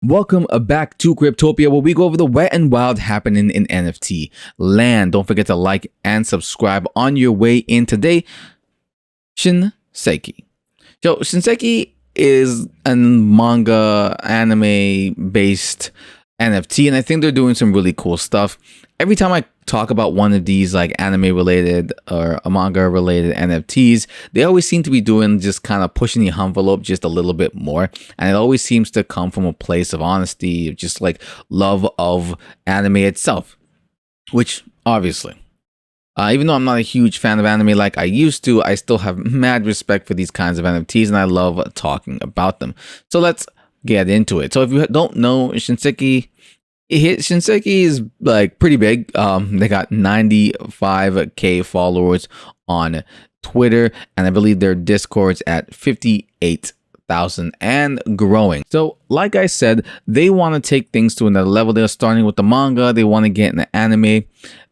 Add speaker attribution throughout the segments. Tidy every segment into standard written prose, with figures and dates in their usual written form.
Speaker 1: Welcome back to Cryptopia, where we go over the wet and wild happening in NFT land. Don't forget to like and subscribe on your way in today. Shinsekai. So, Shinsekai is a manga anime based NFT, and I think they're doing some really cool stuff. Every time I talk about one of these like anime related or manga related NFTs, they always seem to be doing just kind of pushing the envelope just a little bit more, and it always seems to come from a place of honesty, just like love of anime itself, which obviously even though I'm not a huge fan of anime like I used to, I still have mad respect for these kinds of NFTs, and I love talking about them. So let's get into it. So if you don't know, Shinsekai is like pretty big. They got 95k followers on Twitter, and I believe their Discord's at 58,000 and growing. So like I said, they want to take things to another level. They're starting with the manga. They want to get into anime.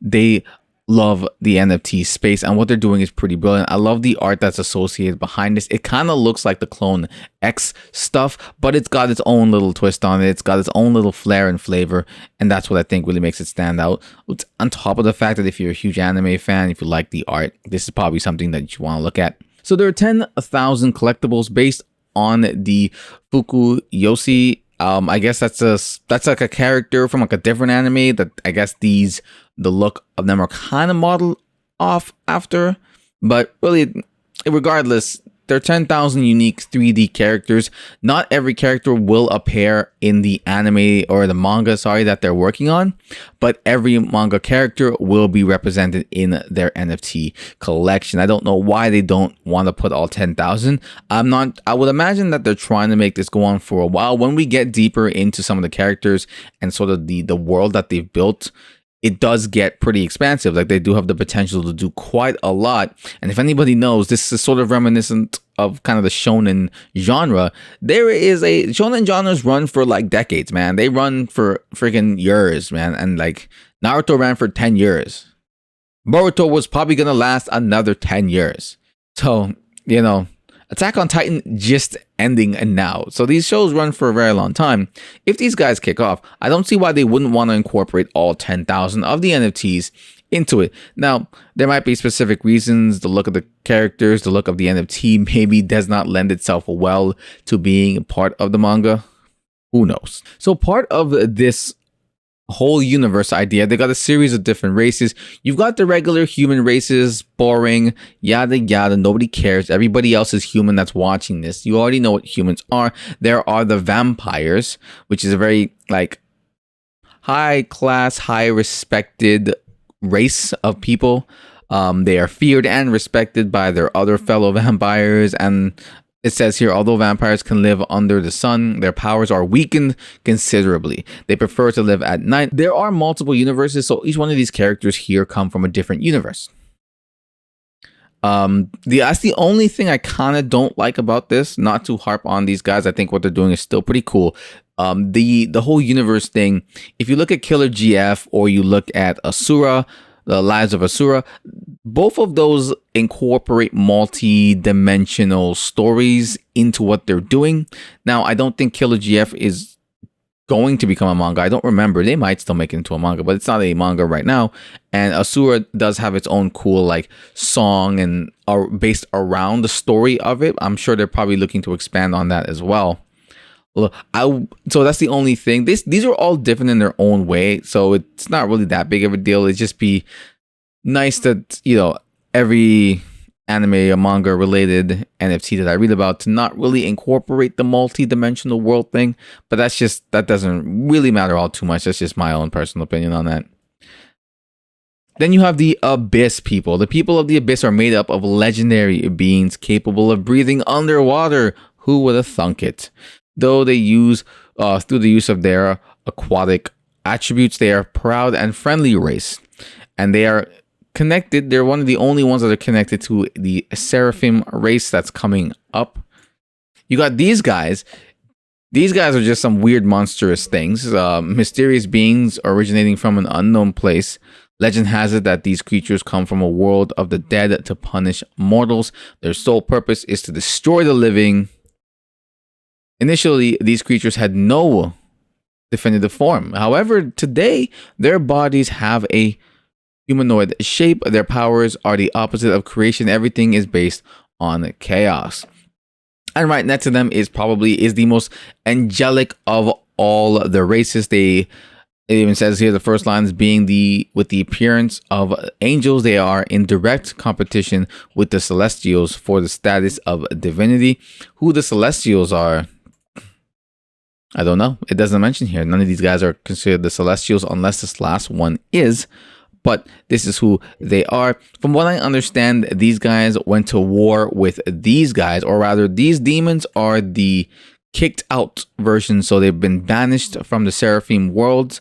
Speaker 1: They love the NFT space, and what they're doing is pretty brilliant. I love the art that's associated behind this. It kind of looks like the Clone X stuff, but it's got its own little twist on it. It's got its own little flair and flavor, and that's what I think really makes it stand out. It's on top of the fact that if you're a huge anime fan, if you like the art, this is probably something that you want to look at. So there are 10,000 collectibles based on the Fukuyoshi. I guess that's like a character from like a different anime that I guess the look of them are kind of modeled off after, but really, regardless, there are 10,000 unique 3D characters. Not every character will appear in the anime or the manga, that they're working on, but every manga character will be represented in their NFT collection. I don't know why they don't want to put all 10,000. I would imagine that they're trying to make this go on for a while. When we get deeper into some of the characters and sort of the world that they've built, it does get pretty expansive. Like, they do have the potential to do quite a lot. And if anybody knows, this is sort of reminiscent of kind of the shonen genre. There is shonen genres run for like decades, man. They run for freaking years, man. And like Naruto ran for 10 years. Boruto was probably going to last another 10 years. So, Attack on Titan just ending now. So these shows run for a very long time. If these guys kick off, I don't see why they wouldn't want to incorporate all 10,000 of the NFTs into it. Now, there might be specific reasons. The look of the characters, the look of the NFT maybe does not lend itself well to being part of the manga. Who knows? So part of this whole universe idea, they got a series of different races. You've got the regular human races, boring, yada yada, nobody cares. Everybody else is human that's watching this. You already know what humans are. There are the vampires, which is a very like high class, high respected race of people. They are feared and respected by their other fellow vampires, and it says here, although vampires can live under the sun, their powers are weakened considerably. They prefer to live at night. There are multiple universes, so each one of these characters here come from a different universe. That's the only thing I kind of don't like about this. Not to harp on these guys, I think what they're doing is still pretty cool. The whole universe thing, if you look at Killer GF or you look at Asura, The Lives of Asura, both of those incorporate multi-dimensional stories into what they're doing. Now, I don't think Killer GF is going to become a manga. I don't remember. They might still make it into a manga, but it's not a manga right now. And Asura does have its own cool like song and are based around the story of it. I'm sure they're probably looking to expand on that as well. So that's the only thing. These are all different in their own way, so it's not really that big of a deal. It'd just be nice that every anime or manga related NFT that I read about to not really incorporate the multi-dimensional world thing, but that doesn't really matter all too much. That's just my own personal opinion on that. Then you have the Abyss people. The people of the Abyss are made up of legendary beings capable of breathing underwater. Who would have thunk it? Though they use, through the use of their aquatic attributes, they are a proud and friendly race. And they are connected. They're one of the only ones that are connected to the Seraphim race that's coming up. You got these guys. These guys are just some weird monstrous things. Mysterious beings originating from an unknown place. Legend has it that these creatures come from a world of the dead to punish mortals. Their sole purpose is to destroy the living. Initially, these creatures had no definitive form. However, today their bodies have a humanoid shape. Their powers are the opposite of creation. Everything is based on chaos. And right next to them is the most angelic of all the races. It even says here the first line is with the appearance of angels, they are in direct competition with the celestials for the status of divinity. Who the celestials are, I don't know. It doesn't mention here. None of these guys are considered the celestials unless this last one is. But this is who they are. From what I understand, these guys went to war with these guys, or rather, these demons are the kicked out version. So they've been banished from the Seraphim worlds,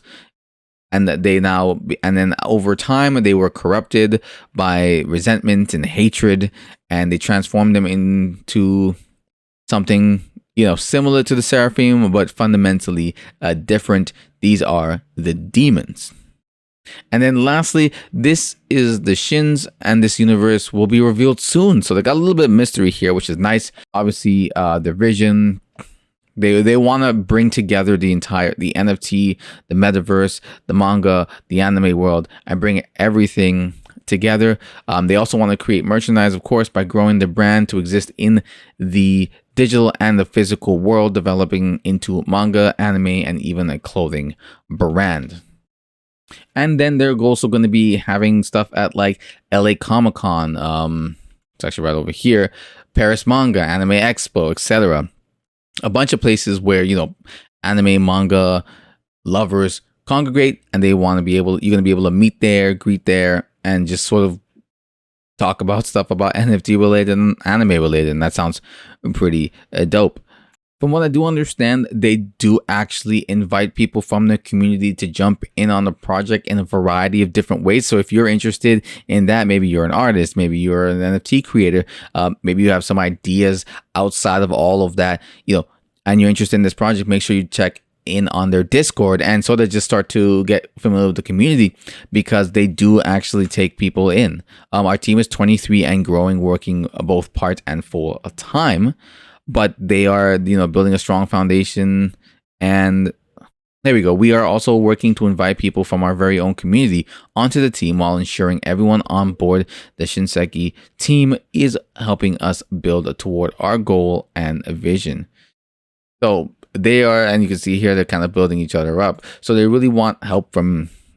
Speaker 1: and then over time they were corrupted by resentment and hatred, and they transformed them into something similar to the Seraphim, but fundamentally different. These are the demons. And then lastly, this is the Shins, and this universe will be revealed soon. So they got a little bit of mystery here, which is nice. Obviously, the vision, they want to bring together the NFT, the metaverse, the manga, the anime world, and bring everything together. They also want to create merchandise, of course, by growing the brand to exist in the digital and the physical world, developing into manga, anime, and even a clothing brand. And then they're also going to be having stuff at like LA Comic Con. It's actually right over here. Paris Manga, Anime Expo, etc. A bunch of places where, anime, manga lovers congregate, and you're going to be able to meet there, greet there, and just sort of talk about stuff about NFT related and anime related. And that sounds pretty dope. From what I do understand, they do actually invite people from the community to jump in on the project in a variety of different ways. So if you're interested in that, maybe you're an artist, maybe you're an NFT creator, maybe you have some ideas outside of all of that, and you're interested in this project, make sure you check in on their Discord and sort of just start to get familiar with the community, because they do actually take people in. Our team is 23 and growing, working both part and full time. But they are, building a strong foundation. And there we go. We are also working to invite people from our very own community onto the team while ensuring everyone on board the Shinsekai team is helping us build toward our goal and vision. So they are, and you can see here, they're kind of building each other up. So they really want help they're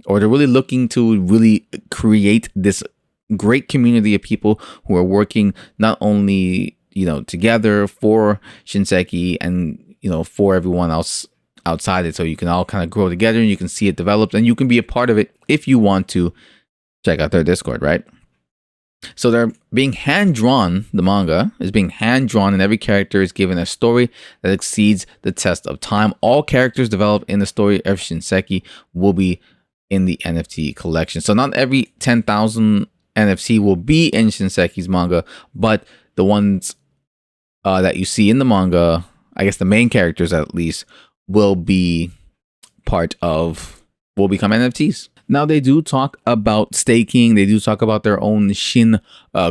Speaker 1: really looking to really create this great community of people who are working not only together for Shinsekai and, for everyone else outside it. So you can all kind of grow together and you can see it develop, and you can be a part of it if you want to. Check out their Discord, right? So they're being hand-drawn. The manga is being hand-drawn, and every character is given a story that exceeds the test of time. All characters developed in the story of Shinsekai will be in the NFT collection. So not every 10,000 NFT will be in Shinsekai's manga, but the ones that you see in the manga, I guess the main characters at least, will become NFTs. Now, they do talk about staking. They do talk about their own Shin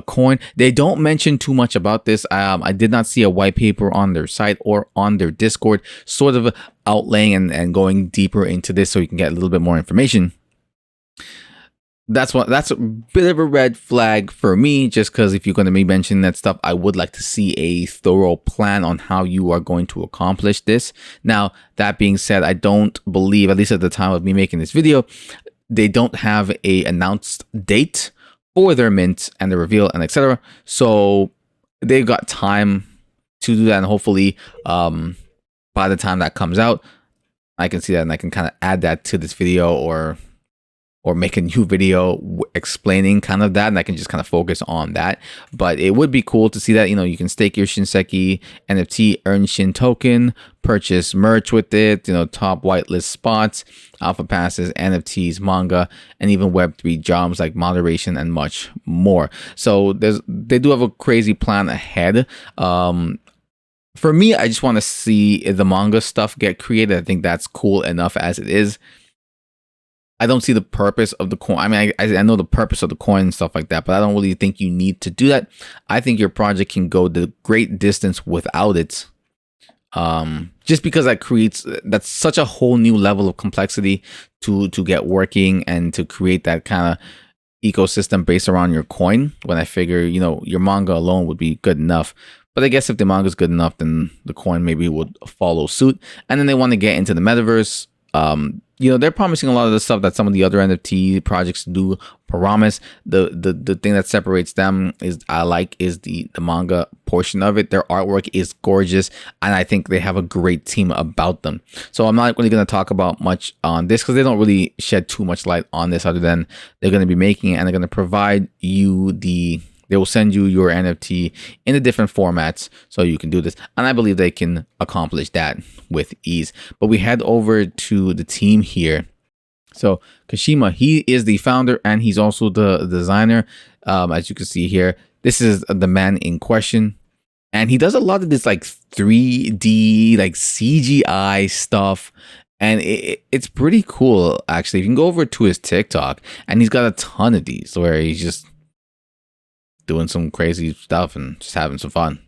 Speaker 1: coin. They don't mention too much about this. I did not see a white paper on their site or on their Discord sort of outlaying and going deeper into this so you can get a little bit more information. That's a bit of a red flag for me, just because if you're going to be mentioning that stuff, I would like to see a thorough plan on how you are going to accomplish this. Now, that being said, I don't believe, at least at the time of me making this video, they don't have a announced date for their mint and the reveal and etc. So they've got time to do that, and hopefully by the time that comes out, I can see that and I can kind of add that to this video or make a new video explaining kind of that, and I can just kind of focus on that. But it would be cool to see that, you can stake your Shinsekai NFT, earn Shin token, purchase merch with it, top whitelist spots, alpha passes, NFTs, manga, and even Web3 jobs like moderation and much more. So they do have a crazy plan ahead. For me, I just want to see the manga stuff get created. I think that's cool enough as it is. I don't see the purpose of the coin. I mean, I know the purpose of the coin and stuff like that, but I don't really think you need to do that. I think your project can go the great distance without it. Just because that's such a whole new level of complexity to get working and to create that kind of ecosystem based around your coin. When I figure, your manga alone would be good enough. But I guess if the manga is good enough, then the coin maybe would follow suit. And then they want to get into the metaverse. They're promising a lot of the stuff that some of the other NFT projects do promise. The thing that separates them is the manga portion of it. Their artwork is gorgeous, and I think they have a great team about them. So I'm not really going to talk about much on this because they don't really shed too much light on this, other than they're going to be making it and they're going to provide you they will send you your NFT in the different formats so you can do this. And I believe they can accomplish that with ease. But we head over to the team here. So Kashima, he is the founder and he's also the designer. As you can see here, this is the man in question. And he does a lot of this like 3D, like CGI stuff. And it's pretty cool, actually. You can go over to his TikTok and he's got a ton of these where he's just doing some crazy stuff and just having some fun.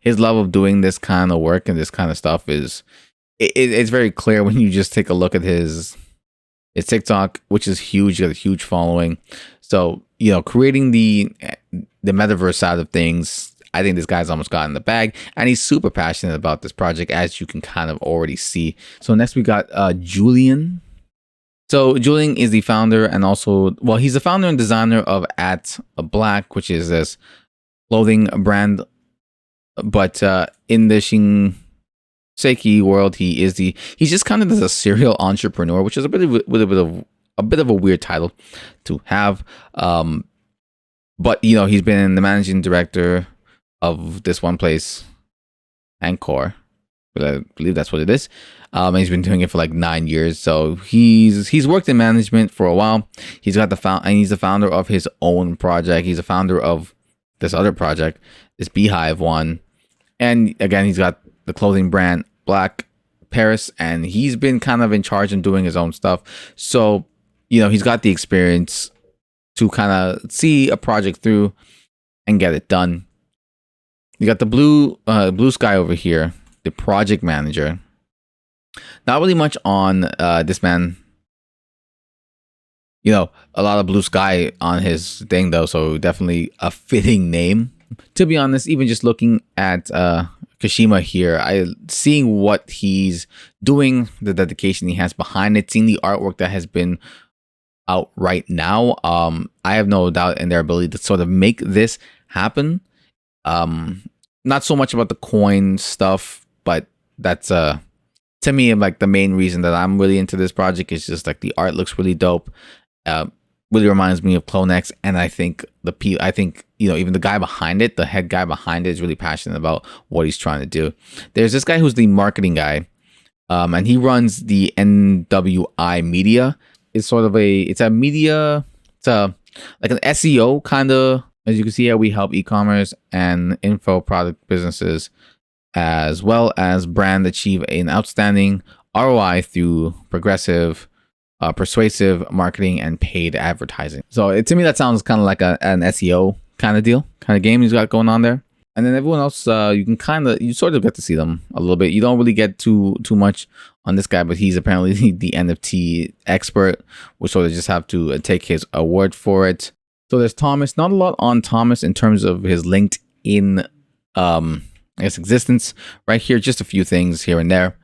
Speaker 1: His love of doing this kind of work and this kind of stuff it's very clear when you just take a look at his TikTok, which is huge. He got a huge following. So, creating the metaverse side of things, I think this guy's almost gotten the bag, and he's super passionate about this project, as you can kind of already see. So next we got Julian. So Julian is the founder and also, he's the founder and designer of At Black, which is this clothing brand. But in the Shinseki world, he's just kind of a serial entrepreneur, which is a bit of a weird title to have. But he's been the managing director of this one place, Anchor, but I believe that's what it is. And he's been doing it for like 9 years. So he's worked in management for a while. He's got and he's the founder of his own project. He's the founder of this other project, this Beehive one. And again, he's got the clothing brand Black Paris, and he's been kind of in charge and doing his own stuff. So, he's got the experience to kind of see a project through and get it done. You got the blue sky over here, the project manager. Not really much on this man. A lot of blue sky on his thing though, so definitely a fitting name. To be honest, even just looking at Kashima here, seeing what he's doing, the dedication he has behind it, seeing the artwork that has been out right now, I have no doubt in their ability to sort of make this happen. Not so much about the coin stuff, but that's to me like the main reason that I'm really into this project is just like the art looks really dope. Really reminds me of Clonex, and I think even the guy behind it, the head guy behind it, is really passionate about what he's trying to do. There's this guy who's the marketing guy, and he runs the NWI Media. It's like an SEO kind of. As you can see here, we help e-commerce and info product businesses as well as brand achieve an outstanding ROI through persuasive marketing and paid advertising. So to me, that sounds kind of like an SEO kind of deal, kind of game he's got going on there. And then everyone else, you sort of get to see them a little bit. You don't really get too much on this guy, but he's apparently the NFT expert. We sort of just have to take his award for it. So there's Thomas. Not a lot on Thomas in terms of his LinkedIn, existence. Right here, just a few things here and there.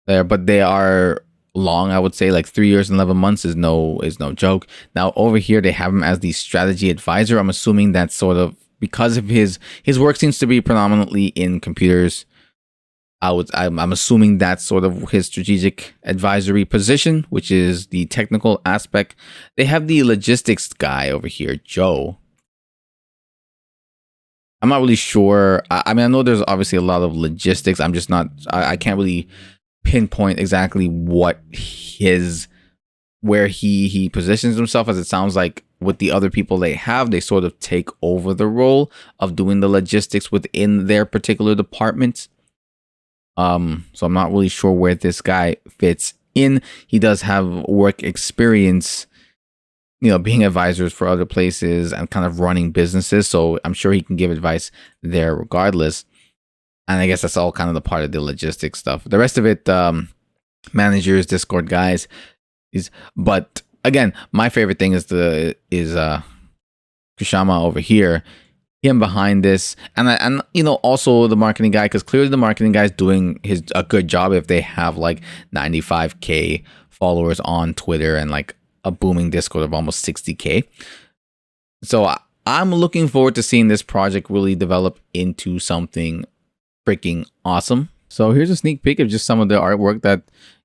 Speaker 1: But they are long. I would say like 3 years and 11 months is no joke. Now over here, they have him as the strategy advisor. I'm assuming that's sort of because of his work seems to be predominantly in computers. I'm assuming that's sort of his strategic advisory position, which is the technical aspect. They have the logistics guy over here, Joe. I'm not really sure. I know there's obviously a lot of logistics. I'm just not. I can't really pinpoint exactly where he positions himself, as it sounds like with the other people they have, they sort of take over the role of doing the logistics within their particular department. So I'm not really sure where this guy fits in. He does have work experience being advisors for other places and kind of running businesses. So I'm sure he can give advice there regardless. And I guess that's all kind of the part of the logistics stuff. The rest of it, managers, Discord guys, but again, my favorite thing is Kushama over here, him behind this, and also the marketing guy, because clearly the marketing guy is doing a good job if they have like 95K followers on Twitter and like a booming Discord of almost 60K. So I'm looking forward to seeing this project really develop into something freaking awesome. So here's a sneak peek of just some of the artwork that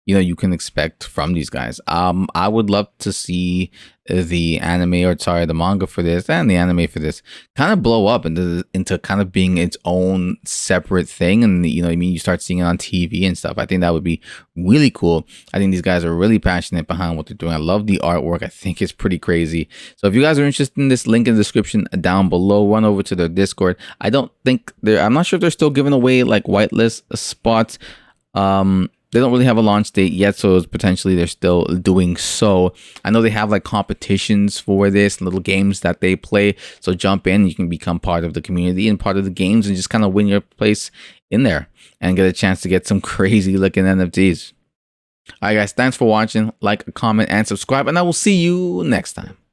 Speaker 1: you can expect from these guys. I would love to see the manga for this and the anime for this kind of blow up into kind of being its own separate thing, and you start seeing it on TV and stuff. I think that would be really cool. I think these guys are really passionate behind what they're doing. I love the artwork. I think it's pretty crazy. So if you guys are interested in this, link in the description down below. Run over to their Discord. I'm not sure if they're still giving away like whitelist spots. They don't really have a launch date yet, so potentially they're still doing so. I know they have like competitions for this, little games that they play. So jump in, you can become part of the community and part of the games and just kind of win your place in there and get a chance to get some crazy looking NFTs. All right, guys, thanks for watching. Like, comment, and subscribe, and I will see you next time.